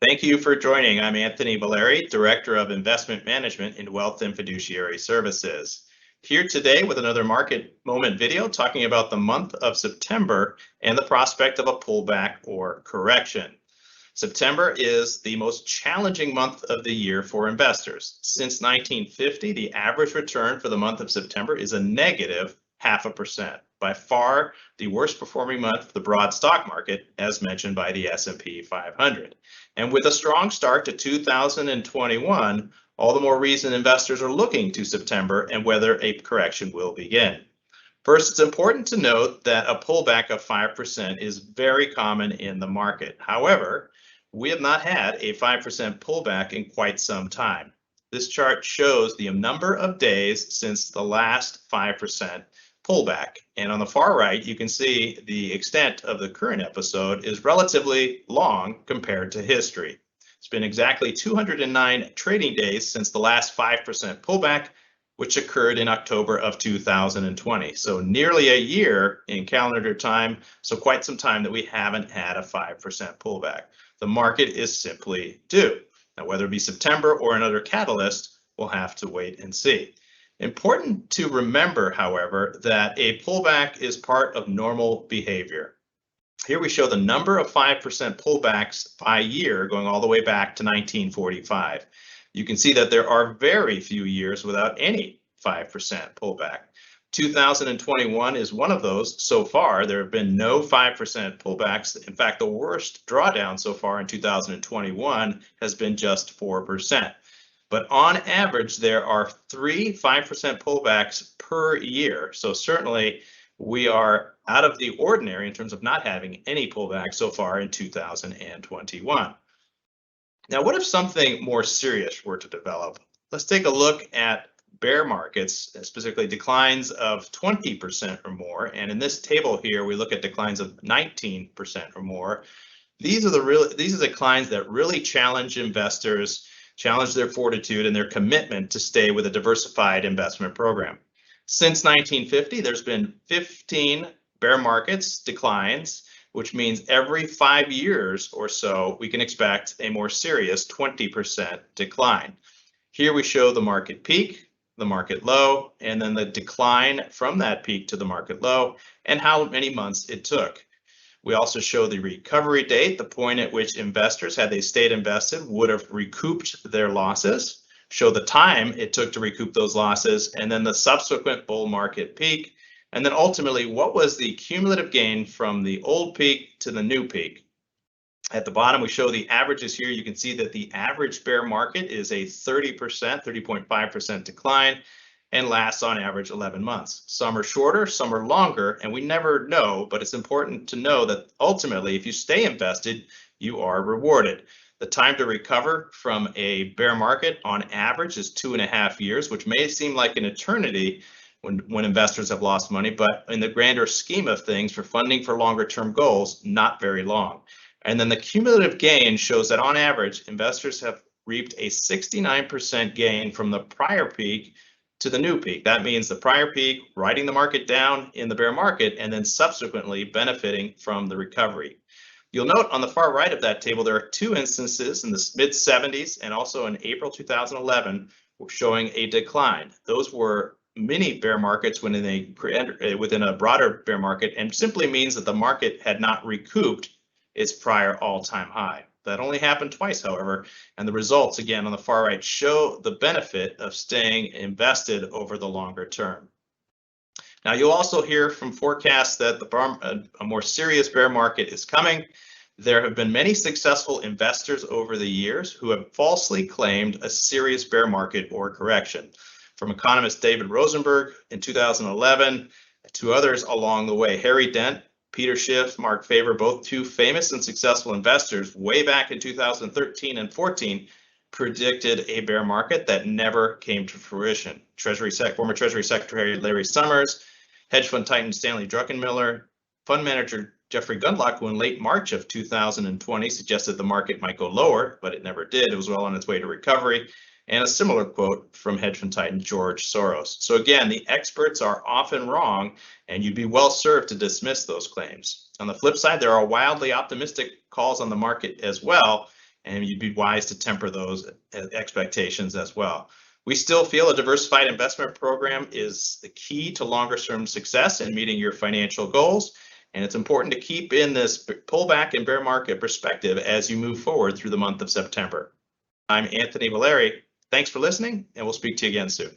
Thank you for joining. I'm Anthony Valeri, Director of Investment Management in Wealth and Fiduciary Services. Here today with another market moment video talking about the month of September and the prospect of a pullback or correction. September is the most challenging month of the year for investors. Since 1950, the average return for the month of September is a negative 0.5%. By far the worst performing month for the broad stock market, as mentioned by the S&P 500. And with a strong start to 2021, all the more reason investors are looking to September and whether a correction will begin. First, it's important to note that a pullback of 5% is very common in the market. However, we have not had a 5% pullback in quite some time. This chart shows the number of days since the last 5% pullback. And on the far right, you can see the extent of the current episode is relatively long compared to history. It's been exactly 209 trading days since the last 5% pullback, which occurred in October of 2020. So nearly a year in calendar time, so quite some time that we haven't had a 5% pullback. The market is simply due. Now, whether it be September or another catalyst, we'll have to wait and see. Important to remember, however, that a pullback is part of normal behavior. Here we show the number of 5% pullbacks by year going all the way back to 1945. You can see that there are very few years without any 5% pullback. 2021 is one of those. So far, there have been no 5% pullbacks. In fact, the worst drawdown so far in 2021 has been just 4%. But on average, there are 3 5% pullbacks per year. So certainly we are out of the ordinary in terms of not having any pullback so far in 2021. Now, what if something more serious were to develop? Let's take a look at bear markets, specifically declines of 20% or more. And in this table here, we look at declines of 19% or more. These are the declines that really challenge investors, challenge their fortitude and their commitment to stay with a diversified investment program. Since 1950, there's been 15 bear markets declines, which means every 5 years or so, we can expect a more serious 20% decline. Here we show the market peak, the market low, and then the decline from that peak to the market low, and how many months it took. We also show the recovery date, the point at which investors, had they stayed invested, would have recouped their losses, show the time it took to recoup those losses, and then the subsequent bull market peak, and then ultimately, what was the cumulative gain from the old peak to the new peak? At the bottom, we show the averages here. You can see that the average bear market is a 30.5% decline, and lasts on average 11 months. Some are shorter, some are longer, and we never know, but it's important to know that ultimately, if you stay invested, you are rewarded. The time to recover from a bear market on average is 2.5 years, which may seem like an eternity when investors have lost money, but in the grander scheme of things, for funding for longer term goals, not very long. And then the cumulative gain shows that on average, investors have reaped a 69% gain from the prior peak to the new peak. That means the prior peak riding the market down in the bear market and then subsequently benefiting from the recovery. You'll note on the far right of that table, there are 2 instances in the mid 70s and also in April 2011 showing a decline. Those were mini bear markets within a broader bear market, and simply means that the market had not recouped its prior all-time high. That only happened twice, however, and the results, again, on the far right, show the benefit of staying invested over the longer term. Now, you'll also hear from forecasts that a more serious bear market is coming. There have been many successful investors over the years who have falsely claimed a serious bear market or correction. From economist David Rosenberg in 2011 to others along the way. Harry Dent, Peter Schiff, Mark Faber, both 2 famous and successful investors way back in 2013 and 14, predicted a bear market that never came to fruition. Former Treasury Secretary Larry Summers, hedge fund titan Stanley Druckenmiller, fund manager Jeffrey Gundlach, who in late March of 2020 suggested the market might go lower, but it never did. It was well on its way to recovery. And a similar quote from hedge fund titan George Soros. So again, the experts are often wrong, and you'd be well served to dismiss those claims. On the flip side, there are wildly optimistic calls on the market as well, and you'd be wise to temper those expectations as well. We still feel a diversified investment program is the key to longer-term success in meeting your financial goals, and it's important to keep in this pullback and bear market perspective as you move forward through the month of September. I'm Anthony Valeri. Thanks for listening, and we'll speak to you again soon.